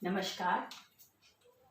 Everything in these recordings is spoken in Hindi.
नमस्कार।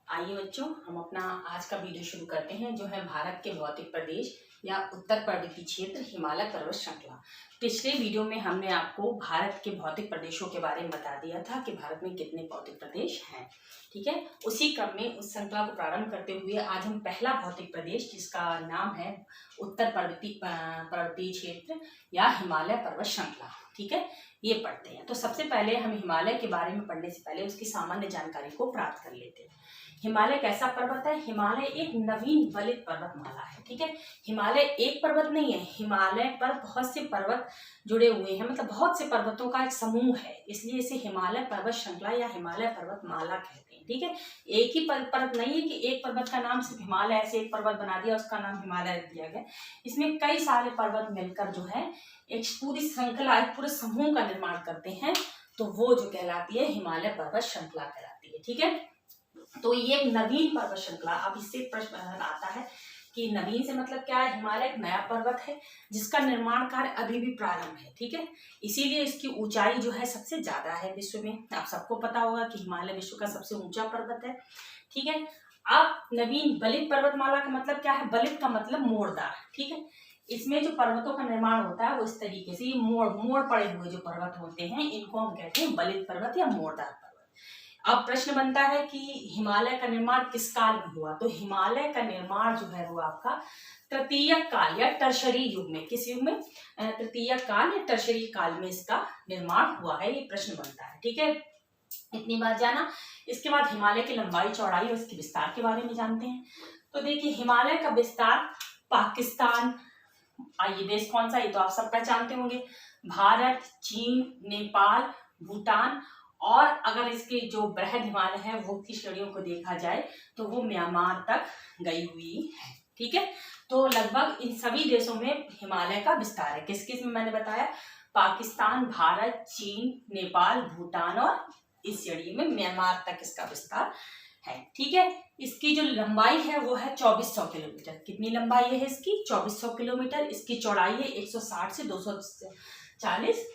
आइए बच्चों, हम अपना आज का वीडियो शुरू करते हैं जो है भारत के भौतिक प्रदेश या उत्तर पर्वतीय क्षेत्र हिमालय पर्वत श्रृंखला। पिछले वीडियो में हमने आपको भारत के भौतिक प्रदेशों के बारे में बता दिया था कि भारत में कितने भौतिक प्रदेश हैं। ठीक है, उसी क्रम में उस श्रृंखला को प्रारंभ करते हुए आज हम पहला भौतिक प्रदेश जिसका नाम है उत्तर पर्वतीय क्षेत्र या हिमालय पर्वत श्रृंखला, ठीक है, ये पढ़ते हैं। तो सबसे पहले हम हिमालय के बारे में पढ़ने से पहले उसकी सामान्य जानकारी को प्राप्त कर लेते हैं। हिमालय कैसा पर्वत है? हिमालय एक नवीन वलित पर्वतमाला है। ठीक है, हिमालय एक पर्वत नहीं है, हिमालय पर बहुत से पर्वत जुड़े हुए हैं, मतलब बहुत से पर्वतों का एक समूह है, इसलिए इसे हिमालय पर्वत श्रृंखला या हिमालय पर्वतमाला कहते हैं। ठीक है, एक ही पर्वत नहीं है कि एक पर्वत का नाम सिर्फ हिमालय, ऐसे एक पर्वत बना दिया उसका नाम हिमालय दिया गया। इसमें कई सारे पर्वत मिलकर जो है एक पूरी श्रृंखला, एक पूरे समूह का निर्माण करते हैं, तो वो जो कहलाती है हिमालय पर्वत श्रृंखला कहलाती है। ठीक है, तो ये नवीन पर्वत श्रृंखला। अब इससे प्रश्न आता है कि नवीन से मतलब क्या है? हिमालय एक नया पर्वत है जिसका निर्माण कार्य अभी भी प्रारंभ है। ठीक है, इसीलिए इसकी ऊंचाई जो है सबसे ज्यादा है विश्व में। आप सबको पता होगा कि हिमालय विश्व का सबसे ऊंचा पर्वत है। ठीक है, अब नवीन वलित पर्वतमाला का मतलब क्या है? वलित का मतलब मोड़दार। ठीक है, इसमें जो पर्वतों का निर्माण होता है वो इस तरीके से, ये मोड़ पड़े हुए जो पर्वत होते हैं इनको हम कहते हैं वलित पर्वत या मोड़दार पर्वत। अब प्रश्न बनता है कि हिमालय का निर्माण किस काल में हुआ? तो हिमालय का निर्माण जो है वो आपका तृतीयक काल या टर्शरी युग में, किस युग में? तृतीयक काल या टर्शरी काल में इसका निर्माण हुआ है, ये प्रश्न बनता है। ठीक है, इतनी बात जाना। इसके बाद हिमालय की लंबाई चौड़ाई और इसके विस्तार के बारे में जानते हैं। तो देखिए, हिमालय का विस्तार पाकिस्तान, ये देश कौन सा? ये तो आप सब पहचानते होंगे, भारत, चीन, नेपाल, भूटान, और अगर इसके जो बृहद हिमालय है वो की श्रेणियों को देखा जाए तो वो म्यांमार तक गई हुई है। ठीक है, तो लगभग इन सभी देशों में हिमालय का विस्तार है। किस किस में मैंने बताया? पाकिस्तान, भारत, चीन, नेपाल, भूटान और इस श्रेणी में म्यांमार तक इसका विस्तार है। ठीक है, इसकी जो लंबाई है वो है 2400 किलोमीटर। कितनी लंबाई है इसकी? 2400 किलोमीटर। इसकी चौड़ाई है 160 से 240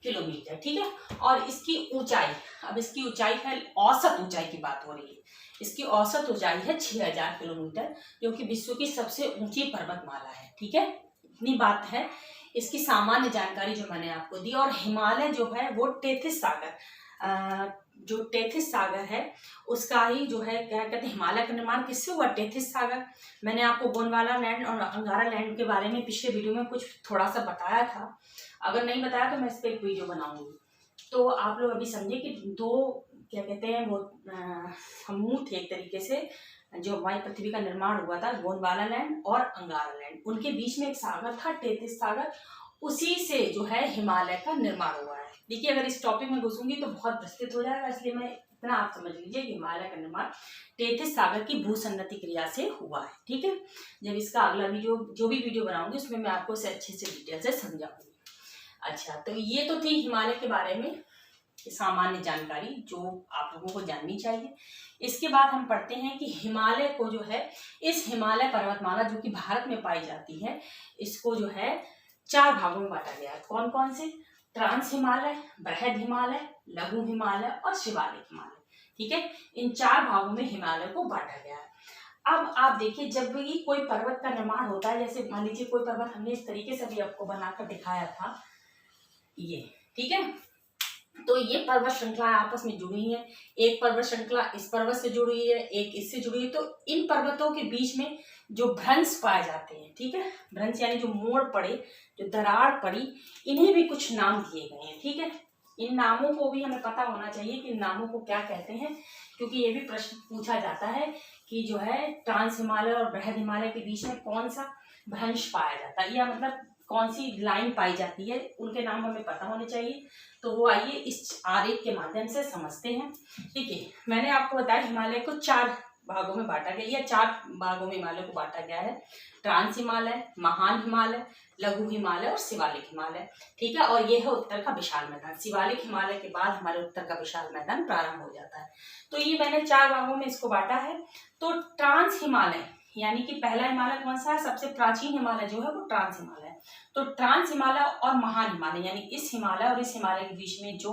किलोमीटर। ठीक है, और इसकी ऊंचाई, अब इसकी ऊंचाई है, औसत ऊंचाई की बात हो रही है, इसकी औसत ऊंचाई है 6000 किलोमीटर, जो कि विश्व की सबसे ऊंची पर्वतमाला है। ठीक है, इतनी बात है। इसकी सामान्य जानकारी जो मैंने आपको दी, और हिमालय जो है वो टेथिस सागर, जो टेथिस सागर है उसका ही जो है क्या कहते हैं, हिमालय का निर्माण किससे हुआ? टेथिस सागर। मैंने आपको गोंडवाना लैंड और अंगारा लैंड के बारे में पिछले वीडियो में कुछ थोड़ा सा बताया था, अगर नहीं बताया तो मैं इस पर एक वीडियो बनाऊंगी। तो आप लोग अभी समझे कि दो क्या कहते हैं वो समूह थे एक तरीके से, जो हमारी पृथ्वी का निर्माण हुआ था, गोंडवाना लैंड और अंगारा लैंड, उनके बीच में एक सागर था टेथिस सागर, उसी से जो है हिमालय का निर्माण हुआ है। देखिए, अगर इस टॉपिक में घुसूंगी तो बहुत विस्तृत हो जाएगा, इसलिए मैं इतना आप समझ लीजिए कि हिमालय का निर्माण टेथिस सागर की भूसन्नति क्रिया से हुआ है। ठीक है, जब इसका अगला वीडियो, जो भी वीडियो बनाऊंगी उसमें मैं आपको इसे अच्छे से डिटेल से समझाऊंगी। अच्छा, तो ये तो थी हिमालय के बारे में सामान्य जानकारी जो आप लोगों को जाननी चाहिए। इसके बाद हम पढ़ते हैं कि हिमालय को जो है, इस हिमालय पर्वतमाला जो कि भारत में पाई जाती है, इसको जो है 4 भागों में बांटा गया है। कौन कौन से? ट्रांस हिमालय, बृहद हिमालय, लघु हिमालय और शिवालिक हिमालय। ठीक है, इन 4 भागों में हिमालय को बांटा गया है। अब आप देखिए, जब भी कोई पर्वत का निर्माण होता है, जैसे मान लीजिए कोई पर्वत हमने इस तरीके से भी आपको बनाकर दिखाया था, ये, ठीक है, तो ये पर्वत श्रृंखला आपस में जुड़ी है। एक पर्वत श्रृंखला इस पर्वत से जुड़ी है, एक इससे जुड़ी है, तो इन पर्वतों के बीच में जो भ्रंश पाए जाते हैं, ठीक है, भ्रंश यानी जो मोड़ पड़े, जो दरार पड़ी, इन्हें भी कुछ नाम दिए गए हैं। ठीक है, इन नामों को भी हमें पता होना चाहिए कि इन नामों को क्या कहते हैं, क्योंकि ये भी प्रश्न पूछा जाता है कि जो है ट्रांस हिमालय और बृहद हिमालय के बीच में कौन सा भ्रंश पाया जाता है, या मतलब कौन सी लाइन पाई जाती है, उनके नाम हमें पता होने चाहिए। तो वो आइए इस आरेख के माध्यम से समझते हैं। ठीक है, मैंने आपको बताया हिमालय को 4 भागों में बांटा गया, या 4 भागों में हिमालय को बांटा गया है। ट्रांस हिमालय, महान हिमालय, लघु हिमालय और शिवालिक हिमालय। ठीक है, और ये है उत्तर का विशाल मैदान। शिवालिक हिमालय के बाद हमारे उत्तर का विशाल मैदान प्रारंभ हो जाता है। तो ये मैंने 4 भागों में इसको बांटा है। तो ट्रांस हिमालय यानी कि पहला हिमालय कौन सा है, सबसे प्राचीन हिमालय जो है वो ट्रांस हिमालय है। तो ट्रांस हिमालय और महान हिमालय यानी इस हिमालय और इस हिमालय के बीच में जो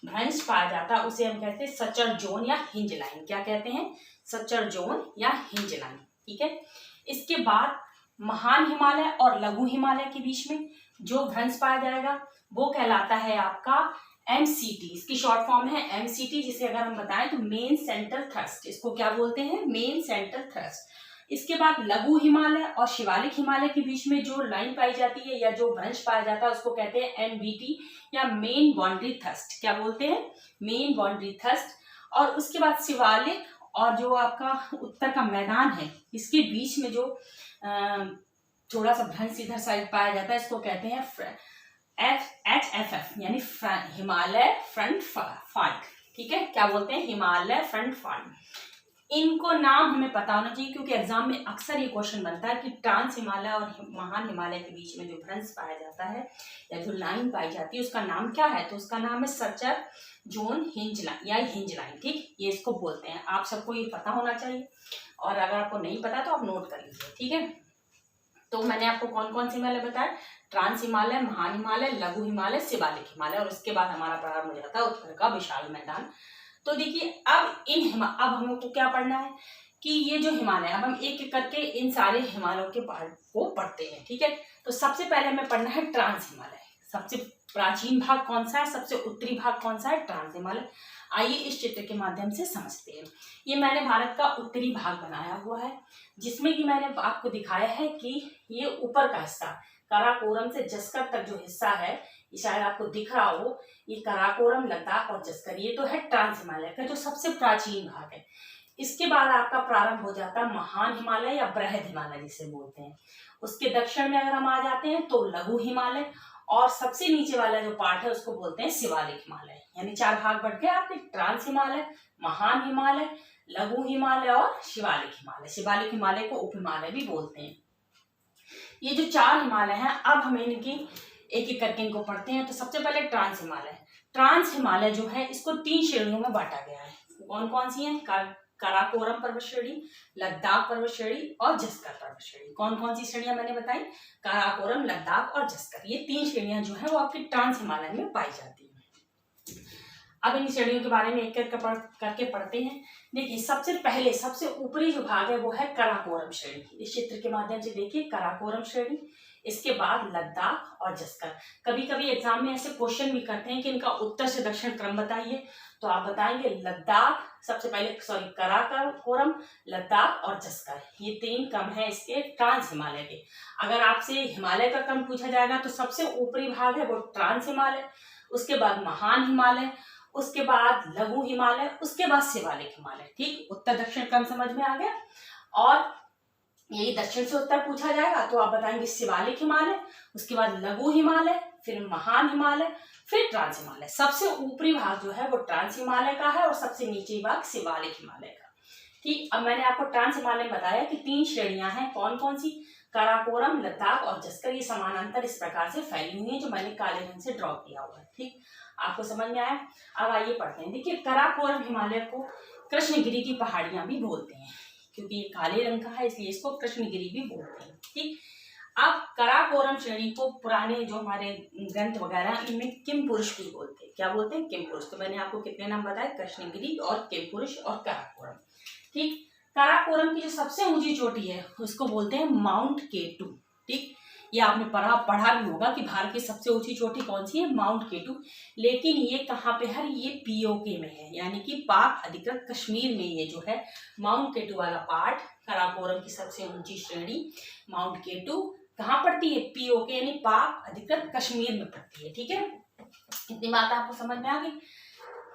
भ्रंश पाया जाता है उसे हम कहते हैं सचर जोन या हिंज लाइन। क्या कहते हैं, सचर जोन या हिंज लाइन। ठीक है, इसके बाद महान हिमालय और लघु हिमालय के बीच में जो भ्रंश पाया जाएगा वो कहलाता है आपका MCT। इसकी शॉर्ट फॉर्म है MCT, जिसे अगर हम बताएं तो मेन सेंट्रल थ्रस्ट। इसको क्या बोलते हैं, मेन सेंट्रल थ्रस्ट। इसके बाद लघु हिमालय और शिवालिक हिमालय के बीच में जो लाइन पाई जाती है या जो भ्रंश पाया जाता है उसको कहते हैं MBT या मेन बाउंड्री थ्रस्ट। क्या बोलते हैं, मेन बाउंड्री थ्रस्ट। और उसके बाद शिवालिक और जो आपका उत्तर का मैदान है इसके बीच में जो थोड़ा सा भ्रंश इधर साइड पाया जाता है इसको कहते हैं HFF यानी हिमालय फ्रंट फॉल्ट। ठीक है, क्या बोलते हैं, हिमालय फ्रंट फॉल्ट। इनको नाम हमें पता होना चाहिए क्योंकि एग्जाम में अक्सर ये क्वेश्चन बनता है कि ट्रांस हिमालय और महान हिमालय के बीच में जो भ्रंश पाया जाता है या जो लाइन पाई जाती है उसका नाम क्या है, तो उसका नाम है सचर जोन हिंज लाइन या हिंज लाइन। ठीक, ये इसको बोलते हैं। आप सबको ये पता होना चाहिए और अगर आपको नहीं पता तो आप नोट कर लीजिए। ठीक है, तो मैंने आपको कौन कौन से हिमालय बताया, ट्रांस हिमालय, महान हिमालय, लघु हिमालय, शिवालिक हिमालय, और उसके बाद हमारा प्रारंभ हो जाता है उत्तर का विशाल मैदान। तो देखिए अब हमें को क्या पढ़ना है कि ये जो हिमालय, अब हम एक एक करके इन सारे हिमालयों के पार्ट को पढ़ते हैं। ठीक है, तो सबसे पहले हमें पढ़ना है ट्रांस हिमालय। सबसे प्राचीन भाग कौन सा है, सबसे उत्तरी भाग कौन सा है, ट्रांस हिमालय। आइए इस चित्र के माध्यम से समझते हैं। ये मैंने भारत का उत्तरी भाग बनाया हुआ है जिसमें कि मैंने आपको दिखाया है कि ये ऊपर का हिस्सा काराकोरम से जस्कर तक जो हिस्सा है, ये शायद आपको दिख रहा हो, ये काराकोरम, लद्दाख और जस्कर, ये तो है ट्रांस हिमालय का जो सबसे प्राचीन भाग है। इसके बाद आपका प्रारंभ हो जाता है महान हिमालय या बृहद हिमालय जिसे बोलते हैं। उसके दक्षिण में अगर हम आ जाते हैं तो लघु हिमालय, और सबसे नीचे वाला जो पार्ट है उसको बोलते हैं शिवालिक हिमालय। यानी 4 भाग बढ़ गए आपके, ट्रांस हिमालय, महान हिमालय, लघु हिमालय और शिवालिक हिमालय। शिवालिक हिमालय को उप हिमालय भी बोलते हैं। ये जो 4 हिमालय हैं, अब हमें इनकी एक एक करके इनको पढ़ते हैं। तो सबसे पहले ट्रांस हिमालय। ट्रांस हिमालय जो है इसको 3 श्रेणियों में बांटा गया है। कौन कौन सी हैं, काराकोरम पर्वत श्रेणी, लद्दाख पर्वत श्रेणी और जस्कर पर्वत श्रेणी। कौन कौन सी श्रेणियां मैंने बताई, काराकोरम, लद्दाख और जस्कर। ये 3 श्रेणियां जो है वो आपकी ट्रांस हिमालय में पाई जाती है। अब इन श्रेणियों के बारे में एक एक करके पढ़ते हैं। देखिए सबसे पहले सबसे ऊपरी जो भाग है वो है काराकोरम श्रेणी। इस चित्र के माध्यम से देखिए काराकोरम श्रेणी, इसके बाद लद्दाख और जस्कर। कभी कभी एग्जाम में ऐसे क्वेश्चन भी करते हैं कि इनका उत्तर से दक्षिण क्रम बताइए, तो आप बताएंगे लद्दाख सबसे पहले, काराकोरम, लद्दाख और जस्कर। ये 3 क्रम है इसके ट्रांस हिमालय के। अगर आपसे हिमालय का क्रम पूछा जाएगा तो सबसे ऊपरी भाग है वो ट्रांस हिमालय, उसके बाद महान हिमालय, उसके बाद लघु हिमालय, उसके बाद शिवालिक हिमालय। ठीक, उत्तर दक्षिण क्रम समझ में आ गया। और यही दक्षिण से उत्तर पूछा जाएगा तो आप बताएंगे शिवालिक हिमालय, उसके बाद लघु हिमालय, फिर महान हिमालय, फिर ट्रांस हिमालय। सबसे ऊपरी भाग जो है वो ट्रांस हिमालय का है और सबसे नीचे भाग शिवालिक हिमालय का। ठीक, अब मैंने आपको ट्रांस हिमालय में बताया कि 3 श्रेणियां हैं। कौन कौन सी, काराकोरम, लद्दाख और जस्कर। ये समानांतर इस प्रकार से फैली हुई है जो मैंने काले रंग से ड्रॉ किया हुआ है। ठीक, आपको समझ में आया। अब आइए पढ़ते हैं। देखिए काराकोरम हिमालय को कृष्णगिरी की पहाड़ियां भी बोलते हैं क्योंकि ये काले रंग का है इसलिए इसको कृष्णगिरी भी बोलते हैं। ठीक, अब काराकोरम श्रेणी को पुराने जो हमारे ग्रंथ वगैरह इनमें किम पुरुष भी बोलते हैं। क्या बोलते हैं, किम पुरुष। तो मैंने आपको कितने नाम बताए, कृष्णगिरी और किम पुरुष और काराकोरम। ठीक, काराकोरम की जो सबसे ऊंची चोटी है उसको बोलते हैं माउंट केटू। ठीक, ये आपने पढ़ा भी होगा कि भारत की सबसे ऊंची चोटी कौन सी है, माउंट केटू। लेकिन ये कहाँ पे है, ये POK में है, यानी कि पाक अधिकृत कश्मीर में ये जो है माउंट केटू वाला पार्ट, काराकोरम की सबसे ऊंची श्रेणी माउंट केटू कहाँ पड़ती है, POK यानी पाक अधिकृत कश्मीर में पड़ती है। ठीक है, इतनी बात आपको समझ में आ गई।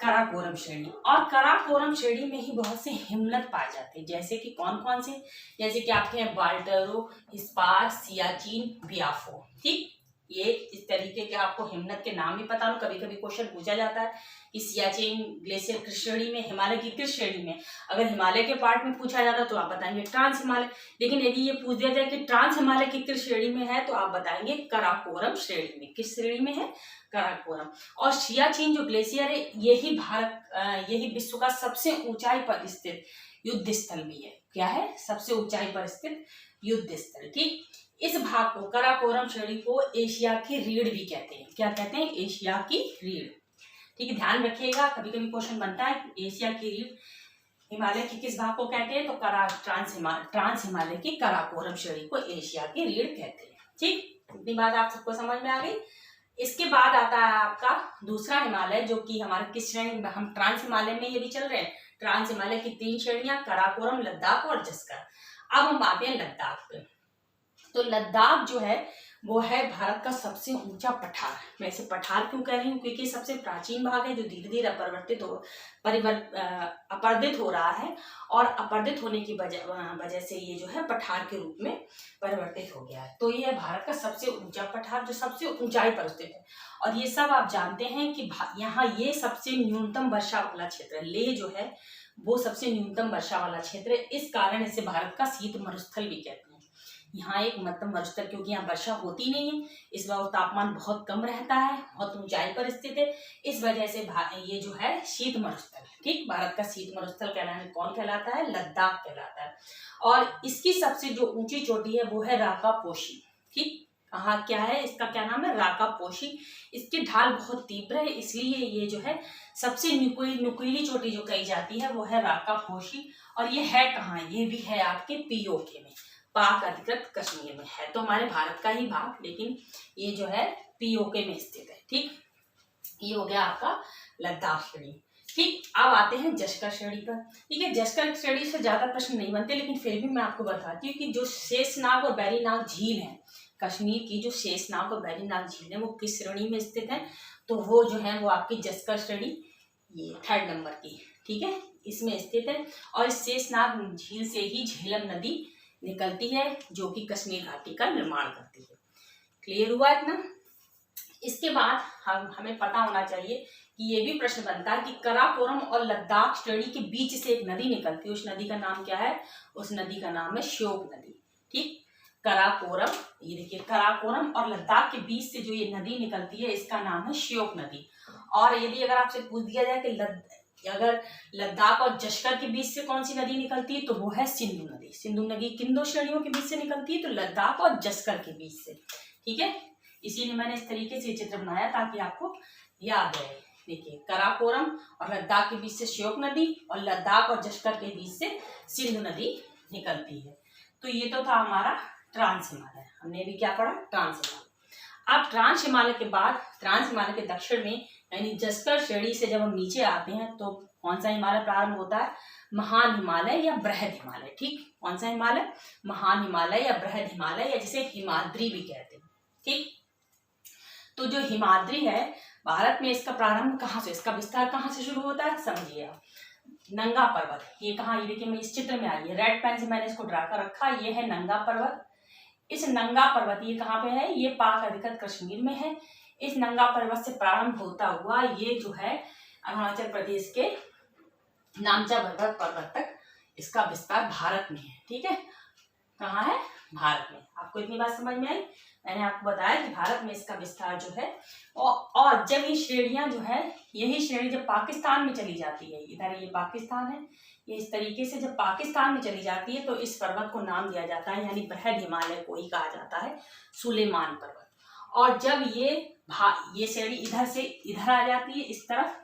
काराकोरम श्रेणी, और काराकोरम श्रेणी में ही बहुत से हिमनद पाए जाते हैं। जैसे कि कौन कौन से, जैसे कि आपके हैं बाल्टरो, हिस्पार, सियाचिन, बियाफो। ठीक, ये इस तरीके के आपको हिमनद के नाम भी पता हो। कभी कभी क्वेश्चन पूछा जाता है कि सियाचिन ग्लेशियर किस श्रेणी में, हिमालय की किस श्रेणी में। अगर हिमालय के पार्ट में पूछा जाता तो आप बताएंगे ट्रांस हिमालय, लेकिन यदि ये पूछ दिया जाए कि ट्रांस हिमालय की किस श्रेणी में है तो आप बताएंगे काराकोरम श्रेणी में। किस श्रेणी में है? काराकोरम। और सियाचिन जो ग्लेशियर है यही विश्व का सबसे ऊंचाई पर स्थित युद्ध स्थल भी है। क्या है? सबसे ऊंचाई पर स्थित युद्ध स्थल। ठीक, इस भाग को काराकोरम श्रेणी को एशिया की रीढ़ भी कहते हैं। क्या कहते हैं? एशिया की रीढ़। ठीक है, ध्यान रखिएगा, कभी कभी क्वेश्चन बनता है एशिया की रीढ़ हिमालय की किस भाग को कहते हैं, तो ट्रांस हिमालय की काराकोरम श्रेणी को एशिया की रीढ़ कहते हैं। ठीक, इतनी बात आप सबको समझ में आ गई। इसके बाद आता है आपका दूसरा हिमालय, जो कि हमारे किस श्रेणी में, हम ट्रांस हिमालय में ये भी चल रहे हैं। ट्रांस हिमालय की 3 श्रेणियां, काराकोरम, लद्दाख और जस्कर। अब हम आते हैं लद्दाख पे। तो लद्दाख जो है वो है भारत का सबसे ऊंचा पठार। मैं इसे पठार क्यों कह रही हूँ? क्योंकि सबसे प्राचीन भाग है जो धीरे धीरे अपरदित हो रहा है, और अपरदित होने की वजह से ये जो है पठार के रूप में परिवर्तित हो गया है। तो ये है भारत का सबसे ऊंचा पठार जो सबसे ऊंचाई पर स्थित है। और ये सब आप जानते हैं कि यहाँ ये सबसे न्यूनतम वर्षा वाला क्षेत्र है। लेह जो है वो सबसे न्यूनतम वर्षा वाला क्षेत्र है, इस कारण इसे भारत का शीत मरुस्थल भी कहते हैं। यहाँ एक मध्यम मरुस्थल, क्योंकि यहाँ वर्षा होती नहीं है, इस बार तापमान बहुत कम रहता है, बहुत ऊंचाई पर स्थित है, इस वजह से ये जो है शीत मरुस्थल। ठीक, भारत का शीत मरुस्थल कौन कहलाता है? लद्दाख कहलाता है। और इसकी सबसे जो ऊंची चोटी है वो है राकापोशी। ठीक, कहाँ क्या है? इसका क्या नाम है? राकापोशी। इसकी ढाल बहुत तीव्र है, इसलिए ये जो है सबसे नुकीली चोटी जो कही जाती है वो है राकापोशी। और ये है कहाँ? ये भी है आपके पीओके में, पाक अधिकृत कश्मीर में है। तो हमारे भारत का ही भाग, लेकिन ये जो है पीओके में स्थित है। ठीक, ये हो गया आपका लद्दाख श्रेणी। ठीक, अब आते हैं जस्कर श्रेणी पर। ठीक है, जस्कर श्रेणी से ज्यादा प्रश्न नहीं बनते, लेकिन फिर भी मैं आपको बताती हूँ कि जो शेषनाग और बैरीनाग झील है, कश्मीर की जो शेषनाग और बैरीनाग झील है वो किस श्रेणी में स्थित है, तो वो जो है वो आपकी जस्कर श्रेणी, ये 3rd नंबर की, ठीक है, इसमें स्थित है। और इस शेषनाग झील से ही झेलम नदी निकलती है जो कि कश्मीर घाटी का निर्माण करती है। क्लियर हुआ इतना? इसके बाद हमें पता होना चाहिए कि ये भी प्रश्न बनता है कि काराकोरम और लद्दाख श्रेणी के बीच से एक नदी निकलती है, उस नदी का नाम क्या है? उस नदी का नाम है श्योक नदी। ठीक, काराकोरम, ये देखिए काराकोरम और लद्दाख के बीच से जो ये नदी निकलती है इसका नाम है श्योक नदी। और यदि अगर आपसे पूछ दिया जाए कि अगर लद्दाख और जस्कर के बीच से कौन सी नदी निकलती है, तो वो है सिंधु नदी। सिंधु नदी किन 2 श्रेणियों के बीच से निकलती है? तो लद्दाख और जस्कर के बीच से। ठीक है, इसीलिए मैंने इस तरीके से चित्र बनाया ताकि आपको याद रहे। देखिए, काराकोरम और लद्दाख के बीच से श्योक नदी और लद्दाख और जस्कर के बीच से सिंधु नदी निकलती है। तो ये तो था हमारा ट्रांस हिमालय। हमने भी क्या पढ़ा? ट्रांस हिमालय। अब ट्रांस हिमालय के बाद ट्रांस हिमालय के दक्षिण में यानी जस्कर श्रेणी से जब हम नीचे आते हैं तो कौन सा हिमालय प्रारंभ होता है? महान हिमालय या बृहद हिमालय। ठीक, कौन सा हिमालय? महान हिमालय या बृहद हिमालय, या जिसे हिमाद्री भी कहते हैं। ठीक, तो जो हिमाद्री है भारत में, इसका प्रारंभ कहाँ से, इसका विस्तार कहाँ से शुरू होता है? समझिए आप, नंगा पर्वत। ये कहाँ? ये देखिए, मैं इस चित्र में आई है, रेड पेन से मैंने इसको ड्रा कर रखा। ये है नंगा पर्वत। इस नंगा पर्वत ये कहाँ पे है? ये पाक अधिकृत कश्मीर में है। इस नंगा पर्वत से प्रारंभ होता हुआ ये जो है अरुणाचल प्रदेश के नामचा पर्वत तक इसका विस्तार भारत में है। ठीक है, कहाँ है? भारत में। आपको इतनी बात समझ में आई? मैंने आपको बताया कि भारत में इसका विस्तार जो है, और जब ये श्रेणियां जो है, यही श्रेणी जब पाकिस्तान में चली जाती है, इधर ये पाकिस्तान है, ये इस तरीके से जब पाकिस्तान में चली जाती है तो इस पर्वत को नाम दिया जाता है, यानी बृहद हिमालय को ही कहा जाता है, सुलेमान पर्वत। और जब ये श्रेणी इधर से इधर आ जाती है, इस तरफ,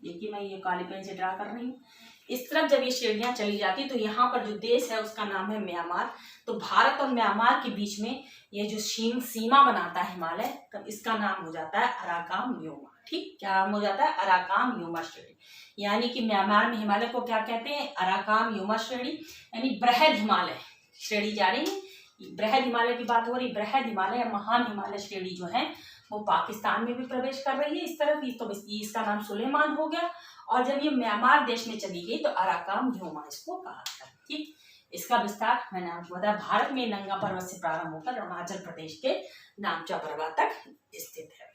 देखिए मैं ये काली पेन से ड्रा कर रही हूँ, इस तरफ जब ये श्रेणियां चली जाती है तो यहाँ पर जो देश है उसका नाम है म्यांमार। तो भारत और म्यांमार के बीच में ये जो सीमा बनाता है हिमालय, तब इसका नाम हो जाता है अराकाम योमा। ठीक, क्या नाम हो जाता है? अराकाम योमा श्रेणी। यानी कि म्यांमार में हिमालय को क्या कहते हैं? अराकाम योमा श्रेणी, यानी बृहद हिमालय श्रेणी जा रही है। बृहद हिमालय की बात हो रही, बृहद हिमालय या महान हिमालय श्रेणी जो है वो पाकिस्तान में भी प्रवेश कर रही है इस तरफ, तो इसका नाम सुलेमान हो गया। और जब ये म्यांमार देश में चली गई तो अराकाम योमा इसको कहा था। ठीक, इसका विस्तार मैंने आपको बताया, भारत में नंगा पर्वत से प्रारंभ होकर अरुणाचल प्रदेश के नामचा पर्वत तक स्थित है।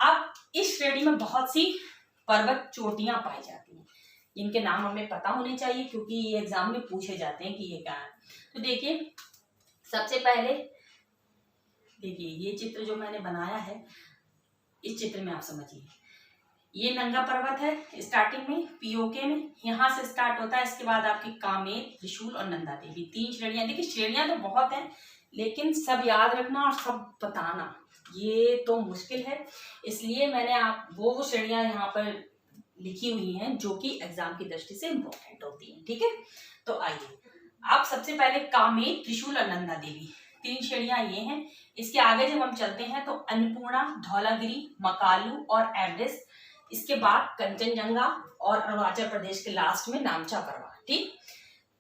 अब इस श्रेणी में बहुत सी पर्वत चोटियां पाई जाती हैं, जिनके नाम हमें पता होने चाहिए क्योंकि ये एग्जाम में पूछे जाते हैं कि ये क्या है। तो देखिए, सबसे पहले देखिए ये चित्र जो मैंने बनाया है, इस चित्र में आप समझिए, ये नंगा पर्वत है स्टार्टिंग में पीओके में, यहाँ से स्टार्ट होता है। इसके बाद आपकी कामेर, त्रिशूल और नंदा देवी, 3 श्रेणियां। देखिए श्रेणियां तो बहुत हैं, लेकिन सब याद रखना और सब बताना ये तो मुश्किल है, इसलिए मैंने आप वो श्रेणियां यहाँ पर लिखी हुई हैं जो कि एग्जाम की दृष्टि से इम्पोर्टेंट होती हैं। ठीक है, तो आइए आप सबसे पहले कामेर, त्रिशूल और नंदा देवी, 3 श्रेणियां ये हैं। इसके आगे जब हम चलते हैं तो अन्नपूर्णा, धौलागिरी, मकालू और एवरेस्ट, इसके बाद कंचनजंगा और अरुणाचल प्रदेश के लास्ट में नामचा पर्वत। ठीक,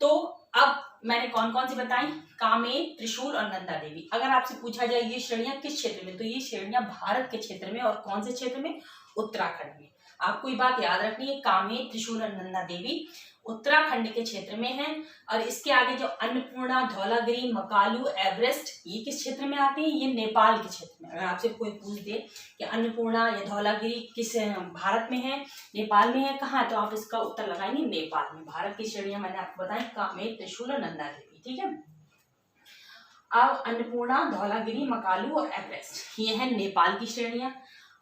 तो अब मैंने कौन कौन सी बताई, कामेर, त्रिशूल और नंदा देवी। अगर आपसे पूछा जाए ये श्रेणियां किस क्षेत्र में, तो ये श्रेणियां भारत के क्षेत्र में, और कौन से क्षेत्र में, उत्तराखंड में। आपको ये बात याद रखनी है, कामेर, त्रिशूल और नंदा देवी उत्तराखंड के क्षेत्र में है। और इसके आगे जो अन्नपूर्णा, धौलागिरी, मकालू, एवरेस्ट, ये किस क्षेत्र में आते हैं, ये नेपाल के क्षेत्र में। अगर आपसे कोई पूछ दे कि अन्नपूर्णा या धौलागिरी किस भारत में है, नेपाल में है, कहाँ, तो आप इसका उत्तर लगाएंगे नेपाल में। भारत की श्रेणियां मैंने आपको बताई, कामेर, त्रिशूल और नंदा देवी। ठीक है, अब अन्नपूर्णा, धौलागिरी, मकालू और एवरेस्ट ये है नेपाल की श्रेणियां।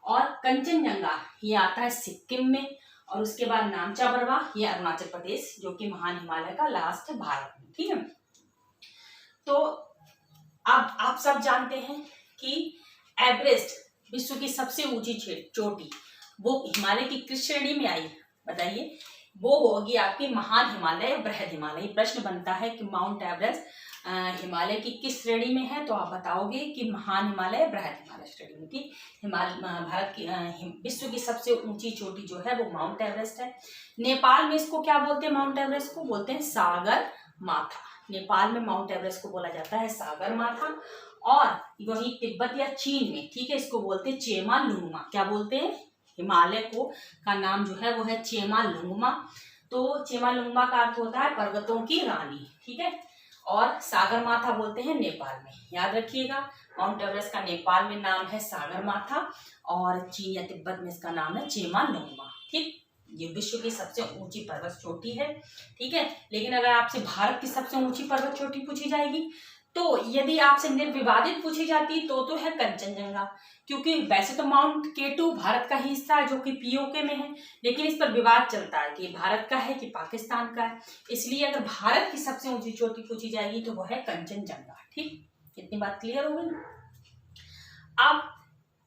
और कंचनजंगा ये आता है सिक्किम में, और उसके बाद नामचा पर्वत ये अरुणाचल प्रदेश, जो कि महान हिमालय का लास्ट है भारत में। ठीक है, तो अब आप सब जानते हैं कि एवरेस्ट विश्व की सबसे ऊंची चोटी वो हिमालय की किस श्रेणी में आई, बताइए। वो होगी आपकी महान हिमालय या बृहद हिमालय। प्रश्न बनता है कि माउंट एवरेस्ट हिमालय की किस श्रेणी में है, तो आप बताओगे कि महान हिमालय या बृहद हिमालय श्रेणी में। ठीक, भारत की विश्व की सबसे ऊंची चोटी जो है वो माउंट एवरेस्ट है। नेपाल में इसको क्या बोलते हैं, माउंट एवरेस्ट को बोलते हैं सागर माथा। नेपाल में माउंट एवरेस्ट को बोला जाता है सागर माथा। और वही तिब्बत या चीन में, ठीक है, इसको बोलते हैं चेमा लुंगमा। क्या बोलते हैं, हिमालय को का नाम जो है वो है चेमा लुंगमा। तो चेमा लुंगमा का अर्थ होता है पर्वतों की रानी। ठीक है, और सागर माथा बोलते हैं नेपाल में। याद रखिएगा, माउंट एवरेस्ट का नेपाल में नाम है सागर माथा, और चीन या तिब्बत में इसका नाम है चेमा लुंगमा। ठीक, ये विश्व की सबसे ऊंची पर्वत चोटी है। ठीक है, लेकिन अगर आपसे भारत की सबसे ऊंची पर्वत चोटी पूछी जाएगी, तो यदि आपसे निर्विवादित पूछी जाती तो है कंचनजंगा, क्योंकि वैसे तो माउंट केटू भारत का ही हिस्सा है जो कि पीओके में है, लेकिन इस पर विवाद चलता है कि भारत का है कि पाकिस्तान का है। इसलिए अगर भारत की सबसे ऊंची चोटी पूछी जाएगी तो वो है कंचनजंगा। ठीक, इतनी बात क्लियर हो गई। अब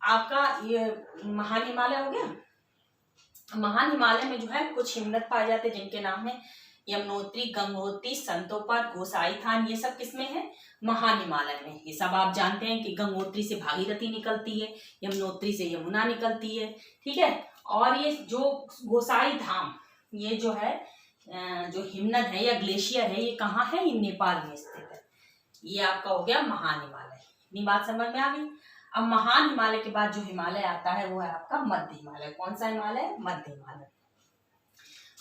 आपका ये महान हिमालय हो गया। महान हिमालय में जो है कुछ हिमनद पाए जाते हैं जिनके नाम है यमुनोत्री, गंगोत्री, संतोपद, गोसाईथान। ये सब किसमें है, महान हिमालय में। ये सब आप जानते हैं कि गंगोत्री से भागीरथी निकलती है, यमुनोत्री से यमुना निकलती है। ठीक है, और ये जो गोसाई धाम, ये जो है जो हिमनद है या ग्लेशियर है, ये कहाँ है, ये नेपाल में स्थित है। ये आपका हो गया महान हिमालय। इतनी बात समझ में आ गई। अब महान हिमालय के बाद जो हिमालय आता है वो है आपका मध्य हिमालय। कौन सा हिमालय, मध्य हिमालय।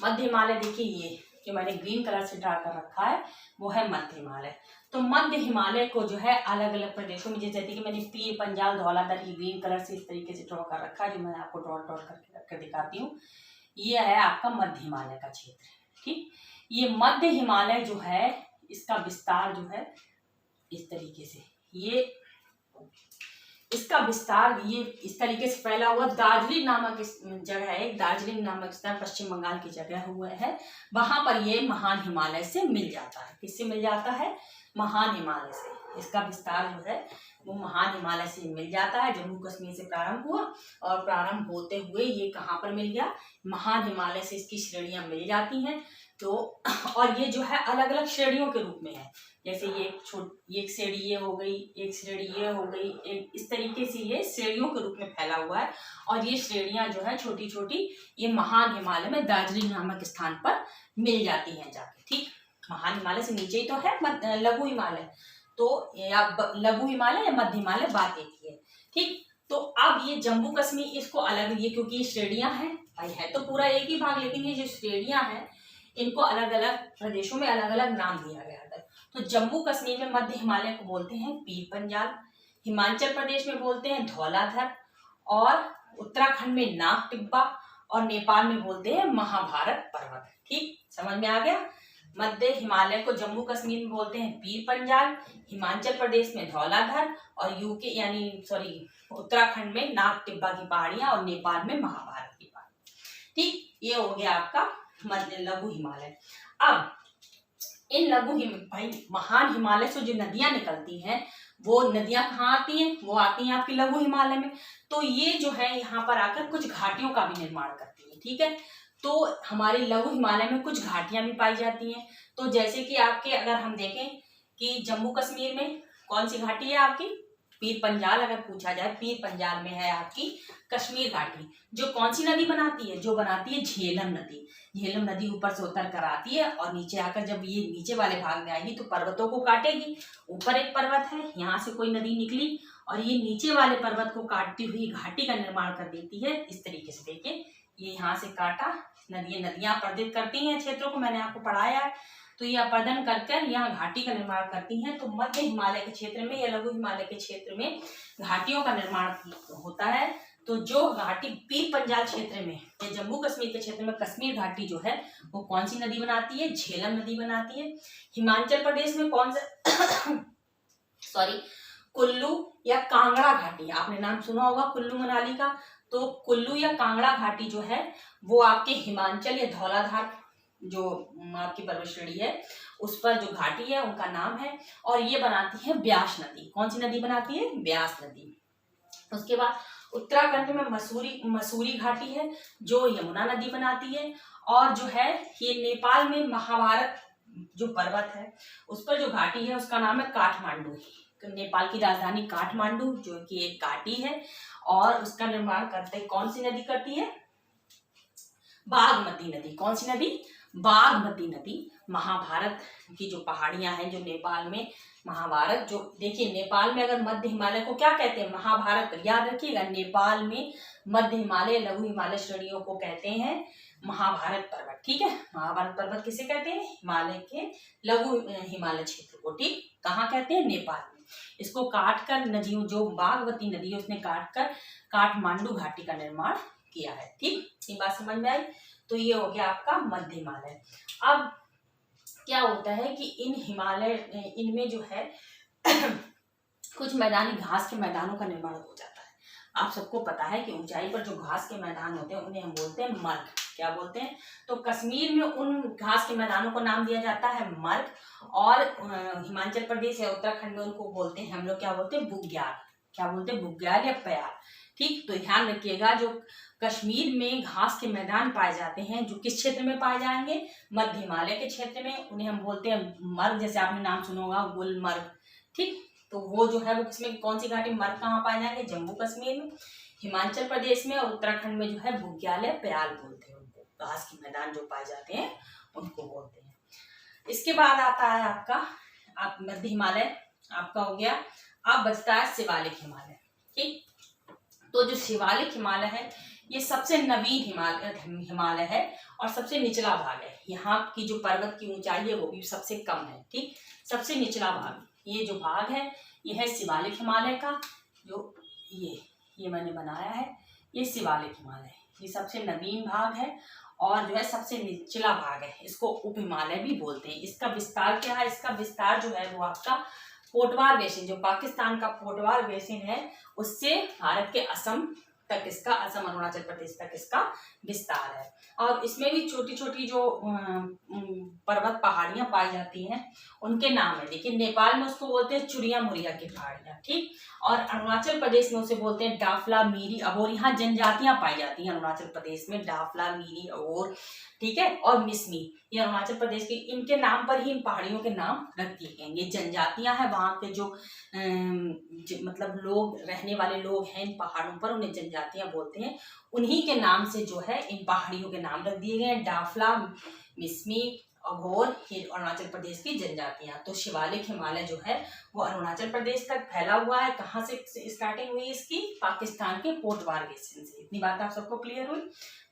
मध्य हिमालय देखिए, ये जो मैंने ग्रीन कलर से ड्रा कर रखा है वो है मध्य हिमालय। तो मध्य हिमालय को जो है अलग अलग प्रदेशों में, जैसे कि मैंने पीर पंजाल धौलाधर की ग्रीन कलर से इस तरीके से ड्रॉ कर रखा है, जो मैं आपको ड्रॉ करके रख कर दिखाती हूँ। ये है आपका मध्य हिमालय का क्षेत्र। ठीक, ये मध्य हिमालय जो है इसका विस्तार जो है इस तरीके से, ये इसका विस्तार ये इस तरीके से फैला हुआ। दार्जिलिंग नामक जगह है, दार्जिलिंग नामक स्थान पश्चिम बंगाल की जगह हुआ है, वहां पर ये महान हिमालय से मिल जाता है। किससे मिल जाता है, महान हिमालय से। इसका विस्तार जो है वो महान हिमालय से मिल जाता है। जम्मू कश्मीर से प्रारंभ हुआ और प्रारंभ होते हुए ये कहाँ पर मिल गया, महान हिमालय से इसकी श्रेणियां मिल जाती हैं। तो और ये जो है अलग अलग श्रेणियों के रूप में है, जैसे ये एक श्रेणी ये हो गई, एक श्रेणी ये हो गई, एक इस तरीके से ये श्रेणियों के रूप में फैला हुआ है। और ये श्रेणियां जो है छोटी छोटी, ये महान हिमालय में दार्जिलिंग नामक स्थान पर मिल जाती हैं जाके। ठीक, महान हिमालय से नीचे ही तो है लघु हिमालय, तो या लघु हिमालय या मध्य हिमालय, बात एक ही है। ठीक, तो अब ये जम्मू कश्मीर इसको अलग, ये क्योंकि ये श्रेणियां हैं, भाई है तो पूरा एक ही भाग, लेकिन ये जो श्रेणियां हैं इनको अलग अलग प्रदेशों में अलग अलग नाम दिया गया था। तो जम्मू कश्मीर में मध्य हिमालय को बोलते हैं पीर पंजाल, हिमाचल प्रदेश में बोलते हैं धौलाधर, और उत्तराखंड में नाग टिब्बा, और नेपाल में बोलते हैं महाभारत पर्वत। ठीक, समझ में आ गया। मध्य हिमालय को जम्मू कश्मीर में बोलते हैं पीर पंजाल, हिमाचल प्रदेश में धौलाधर, और यूके यानी उत्तराखंड में नाग टिब्बा की पहाड़ियां, और नेपाल में महाभारत की पहाड़ियां। ठीक, ये हो गया आपका मध्य लघु हिमालय। अब इन भाई महान हिमालय से जो नदियां निकलती हैं वो नदियां कहाँ आती हैं, वो आती हैं आपकी लघु हिमालय में। तो ये जो है यहाँ पर आकर कुछ घाटियों का भी निर्माण करती है। ठीक है, तो हमारे लघु हिमालय में कुछ घाटियां भी पाई जाती हैं। तो जैसे कि आपके अगर हम देखें कि जम्मू कश्मीर में कौन सी घाटी है आपकी, पीर पंजाल। अगर पूछा जाए पीर पंजाल में है आपकी कश्मीर घाटी, जो कौन सी नदी बनाती है, जो बनाती है झेलम नदी। झेलम नदी ऊपर से उतर कर आती है और नीचे आकर जब ये नीचे वाले भाग में आएगी तो पर्वतों को काटेगी। ऊपर एक पर्वत है, यहाँ से कोई नदी निकली और ये नीचे वाले पर्वत को काटती हुई घाटी का निर्माण कर देती है। इस तरीके से देखिए, ये यहाँ से काटा, नदियां अपरदित करती हैं क्षेत्रों को, मैंने आपको पढ़ाया है। तो ये अपरदन कर यहाँ घाटी का निर्माण करती हैं। तो मध्य हिमालय के क्षेत्र में या लघु हिमालय के क्षेत्र में घाटियों का निर्माण होता है। तो जो घाटी पीर पंजाल क्षेत्र में या जम्मू कश्मीर के क्षेत्र में कश्मीर घाटी जो है वो कौन सी नदी बनाती है, झेलम नदी बनाती है। हिमाचल प्रदेश में कौन सा कुल्लू या कांगड़ा घाटी, आपने नाम सुना होगा कुल्लू मनाली का। तो कुल्लू या कांगड़ा घाटी जो है वो आपके हिमाचल या धौलाधार जो आपकी पर्वत श्रेणी है उस पर जो घाटी है उनका नाम है। और ये बनाती है ब्यास नदी। कौन सी नदी बनाती है, ब्यास नदी। उसके बाद उत्तराखंड में मसूरी घाटी है जो यमुना नदी बनाती है। और जो है ये नेपाल में महाभारत जो पर्वत है उस पर जो घाटी है उसका नाम है काठमांडू। नेपाल की राजधानी काठमांडू जो कि एक घाटी है और उसका निर्माण करते कौन सी नदी करती है, बागमती नदी। कौन सी नदी, बागमती नदी। महाभारत की जो पहाड़ियां हैं जो नेपाल में, महाभारत जो देखिए नेपाल में अगर मध्य हिमालय को क्या कहते हैं, महाभारत। याद रखिएगा, नेपाल में मध्य हिमालय लघु हिमालय श्रेणियों को कहते हैं महाभारत पर्वत। ठीक है, महाभारत पर्वत किसे कहते हैं, हिमालय के लघु हिमालय क्षेत्र को। ठीक, कहाँ कहते हैं, नेपाल में। इसको काट कर नदियों, जो बागमती नदी है उसने काट कर काठमांडू घाटी का निर्माण किया है। ठीक, ये बात समझ में आई। तो ये हो गया आपका मध्य हिमालय। अब क्या होता है कि इनमें जो है कुछ मैदानी घास के मैदानों का निर्माण हो जाता है। आप सबको पता है कि ऊंचाई पर जो घास के मैदान होते हैं उन्हें हम बोलते हैं मर्ग। क्या बोलते हैं, तो कश्मीर में उन घास के मैदानों को नाम दिया जाता है मर्ग। और हिमाचल प्रदेश या उत्तराखंड में उनको बोलते हैं, हम लोग क्या बोलते हैं, बुग्याल। क्या बोलते हैं, बुग्याल या प्याल। ठीक, तो ध्यान रखिएगा, जो कश्मीर में घास के मैदान पाए जाते हैं जो किस क्षेत्र में पाए जाएंगे, मध्य हिमालय के क्षेत्र में, उन्हें हम बोलते हैं मर्ग। जैसे आपने नाम सुना होगा गुलमर्ग। ठीक, तो वो जो है वो किसमें, कौन सी घाटी, मर्ग कहाँ पाए जाएंगे, जम्मू कश्मीर में, हिमाचल प्रदेश में, और उत्तराखंड में जो है बुग्याल या प्याल बोलते हैं उनको। घास के मैदान जो पाए जाते हैं उनको बोलते हैं। इसके बाद आता है आपका मध्य हिमालय आपका हो गया। अब बचता है शिवालिक हिमालय। ठीक, तो जो शिवालिक हिमालय है ये सबसे नवीन हिमालय है और सबसे निचला भाग है। यहाँ की जो पर्वत की ऊंचाई है वो भी सबसे कम है। ठीक, सबसे निचला भाग, ये जो भाग है ये है शिवालिक हिमालय का। जो ये मैंने बनाया है, ये शिवालिक हिमालय, ये सबसे नवीन भाग है और जो है सबसे निचला भाग है। इसको उप हिमालय भी बोलते हैं। इसका विस्तार क्या है, इसका विस्तार जो है वो आपका पोटवार बेसिन, जो पाकिस्तान का पोटवार बेसिन है उससे भारत के असम तक, इसका असम अरुणाचल प्रदेश तक इसका विस्तार है। और इसमें भी छोटी छोटी जो पर्वत पहाड़ियां पाई जाती हैं उनके नाम है। देखिए, नेपाल में उसको बोलते हैं चुरिया मुरिया की पहाड़ियां। ठीक, और अरुणाचल प्रदेश में उसे बोलते हैं डाफला, मीरी, अबोर। यहाँ जनजातियां पाई जाती हैं अरुणाचल प्रदेश में, डाफला, मीरी, अबोर। ठीक है, और मिसमी, ये अरुणाचल प्रदेश के, इनके नाम पर ही इन पहाड़ियों के नाम रख दिए गए। ये जनजातियां हैं, वहाँ के जो मतलब लोग, रहने वाले लोग हैं इन पहाड़ों पर, उन्हें जनजातियां बोलते हैं। उन्हीं के नाम से जो है इन पहाड़ियों के नाम रख दिए गए हैं, डाफला, मिसमी अघोर अरुणाचल प्रदेश की जनजातियां। तो शिवालिक हिमालय जो है वो अरुणाचल प्रदेश तक फैला हुआ है। कहाँ से स्टार्टिंग हुई इसकी? पाकिस्तान के पोटवार बेसिन से। इतनी बात आप सबको क्लियर हुई।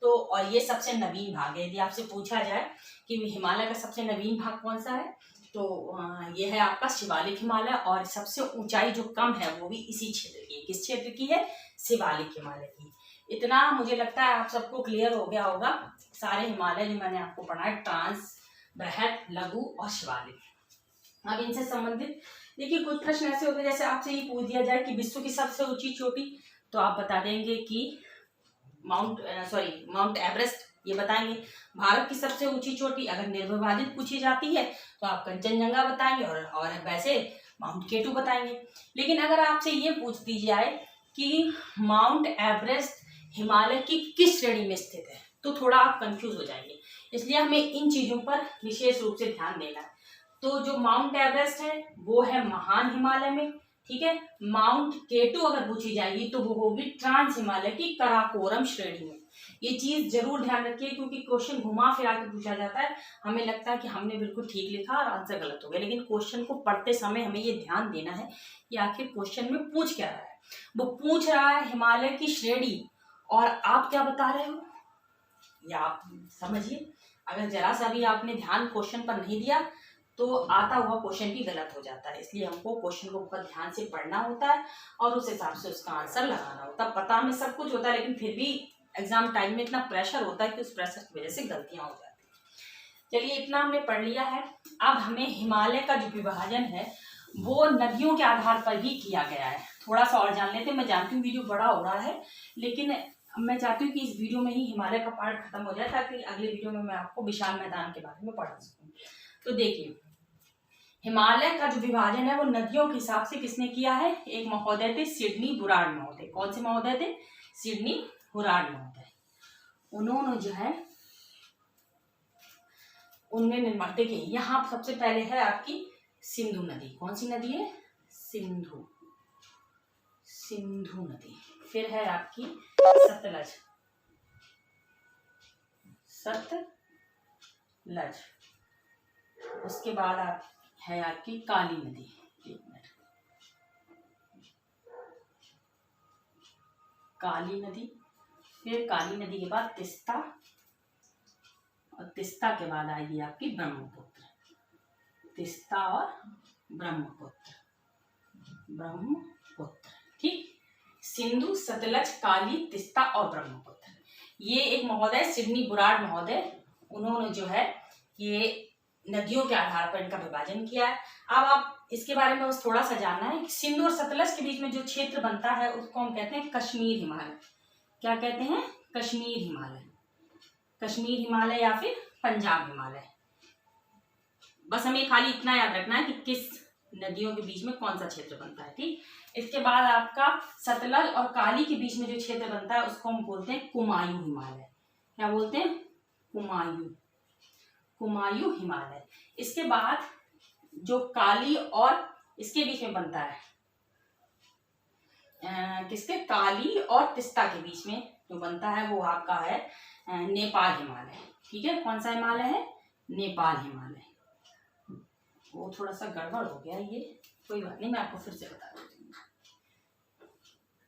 तो और ये सबसे नवीन भाग है। यदि आपसे पूछा जाए कि हिमालय का सबसे नवीन भाग कौन सा है, तो ये है आपका शिवालिक हिमालय। और सबसे ऊंचाई जो कम है वो भी इसी क्षेत्र की। किस क्षेत्र की है? शिवालिक हिमालय की। इतना मुझे लगता है आप सबको क्लियर हो गया होगा। सारे हिमालय जो मैंने आपको पढ़ाए, ट्रांस, बृहद, लघु और शिवालिक। अब इनसे संबंधित देखिए कुछ प्रश्न ऐसे होते हैं, जैसे आपसे ये पूछ दिया जाए कि विश्व की सबसे ऊंची चोटी, तो आप बता देंगे कि माउंट एवरेस्ट, ये बताएंगे। भारत की सबसे ऊंची चोटी अगर निर्विवादित पूछी जाती है तो आप कंचनजंगा बताएंगे, और वैसे माउंट केटू बताएंगे। लेकिन अगर आपसे ये पूछ दी जाए कि माउंट एवरेस्ट हिमालय की किस श्रेणी में स्थित है, तो थोड़ा आप कंफ्यूज हो जाएंगे। इसलिए हमें इन चीजों पर विशेष रूप से ध्यान देना है। तो जो माउंट एवरेस्ट है वो है महान हिमालय में, ठीक है। माउंट केटू अगर पूछी जाएगी तो वो होगी ट्रांस हिमालय की कराकोरम श्रेणी में। ये चीज जरूर ध्यान रखिए, क्योंकि क्वेश्चन घुमा फिरा के पूछा जाता है। हमें लगता है कि हमने बिल्कुल ठीक लिखा और आंसर गलत हो गया, लेकिन क्वेश्चन को पढ़ते समय हमें ये ध्यान देना है कि आखिर क्वेश्चन में पूछ क्या रहा है। वो पूछ रहा है हिमालय की श्रेणी, और आप क्या बता रहे हो, या आप समझिए। अगर जरा सा भी आपने ध्यान क्वेश्चन पर नहीं दिया तो आता हुआ क्वेश्चन भी गलत हो जाता है। इसलिए हमको क्वेश्चन को बहुत ध्यान से पढ़ना होता है और उस हिसाब से उसका आंसर लगाना होता है। पता हमें सब कुछ होता है, लेकिन फिर भी एग्जाम टाइम में इतना प्रेशर होता है कि उस प्रेशर की वजह से गलतियां हो जाती हैं। चलिए, इतना हमने पढ़ लिया है। अब हमें हिमालय का जो विभाजन है वो नदियों के आधार पर ही किया गया है। थोड़ा सा और जान लेते हैं। मैं जानती हूँ वीडियो बड़ा हो रहा है, लेकिन मैं चाहती हूँ कि इस वीडियो में ही हिमालय का पार्ट खत्म हो जाए, ताकि अगले वीडियो में मैं आपको विशाल मैदान के बारे में पढ़ा सकूँ। तो देखिए, हिमालय का जो विभाजन है वो नदियों के हिसाब से किसने किया है? एक महोदय थे, सिडनी बुराड़ महोदय। कौन से महोदय थे? सिडनी बुराड़ महोदय। उन्होंने जो है उनने निर्माण, देखिए यहाँ सबसे पहले है आपकी सिंधु नदी। कौन सी नदी है? सिंधु नदी। फिर है आपकी सतलज। उसके बाद है आपकी काली नदी। एक मिनट, काली नदी, फिर काली नदी के बाद तिस्ता, और तिस्ता के बाद आएगी आपकी ब्रह्मपुत्र। तिस्ता और ब्रह्मपुत्र, ठीक। सिंधु, सतलज, काली, तिस्ता और ब्रह्मपुत्र। ये एक महोदय सिडनी बुराड़ महोदय, उन्होंने जो है ये नदियों के आधार पर इनका विभाजन किया है। अब आप इसके बारे में बस थोड़ा सा जानना है कि सिंधु और सतलज के बीच में जो क्षेत्र बनता है उसको हम कहते हैं कश्मीर हिमालय। क्या कहते हैं? कश्मीर हिमालय। कश्मीर हिमालय या फिर पंजाब हिमालय। बस हमें खाली इतना याद रखना है कि किस नदियों के बीच में कौन सा क्षेत्र बनता है, ठीक। इसके बाद आपका सतलज और काली के बीच में जो क्षेत्र बनता है उसको हम बोलते हैं कुमायूं हिमालय। क्या बोलते हैं? कुमायूं हिमालय। इसके बाद जो काली और इसके बीच में बनता है, किसके? काली और तिस्ता के बीच में जो बनता है वो आपका है नेपाल हिमालय, ठीक है। कौन सा हिमालय है? नेपाल हिमालय। वो थोड़ा सा गड़बड़ हो गया, ये कोई बात नहीं, मैं आपको फिर से बता देती हूँ।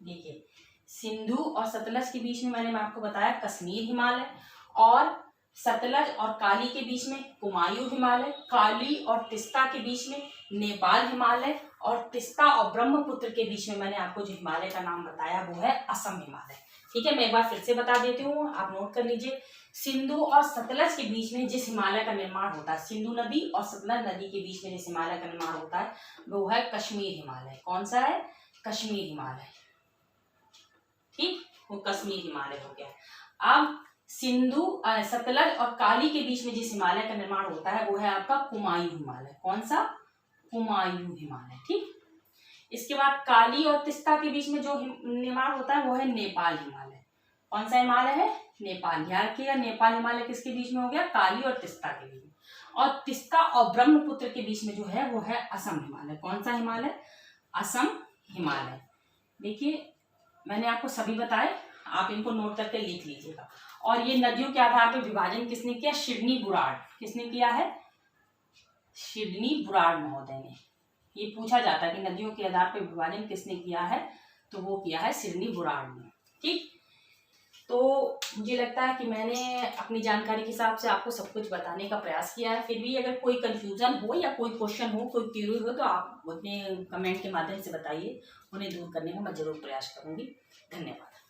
देखिए, सिंधु और सतलज के बीच में मैंने आपको बताया कश्मीर हिमालय, और सतलज और काली के बीच में कुमायूं हिमालय, काली और तिस्ता के बीच में नेपाल हिमालय, और तिस्ता और ब्रह्मपुत्र के बीच में मैंने आपको जो हिमालय का नाम बताया वो है असम हिमालय, ठीक है। मैं एक बार फिर से बता देती हूँ, आप नोट कर लीजिए। सिंधु और सतलज के बीच में जिस हिमालय का निर्माण होता है, सिंधु नदी और सतलज नदी के बीच में जिस हिमालय का निर्माण होता है वो है कश्मीर हिमालय। कौन सा है? कश्मीर हिमालय, ठीक। वो कश्मीर हिमालय हो गया। अब सिंधु, सतलज और काली के बीच में जिस हिमालय का निर्माण होता है वो है आपका कुमायूं हिमालय। कौन सा? कुमायूं हिमालय, ठीक। इसके बाद काली और तिस्ता के बीच में जो निर्माण होता है वो है नेपाल हिमालय। कौन सा हिमालय है? नेपाल। याद रखिएगा, नेपाल हिमालय किसके बीच में हो गया? काली और तिस्ता के बीच में। और तिस्ता और ब्रह्मपुत्र के बीच में जो है वो है असम हिमालय। कौन सा हिमालय? असम हिमालय। देखिए, मैंने आपको सभी बताए, आप इनको नोट करके लिख लीजिएगा। और ये नदियों के आधार पर विभाजन किसने किया? सिडनी बुराड़। किसने किया है? सिडनी बुराड़ महोदय ने। ये पूछा जाता है कि नदियों के आधार पर विभाजन किसने किया है, तो वो किया है सिडनी बुराड़ ने। ठीक, तो मुझे लगता है कि मैंने अपनी जानकारी के हिसाब से आपको सब कुछ बताने का प्रयास किया है। फिर भी अगर कोई कंफ्यूजन हो या कोई क्वेश्चन हो, कोई क्यूरी हो, तो आप अपने कमेंट के माध्यम से बताइए, उन्हें दूर करने का मैं जरूर प्रयास करूंगी। धन्यवाद।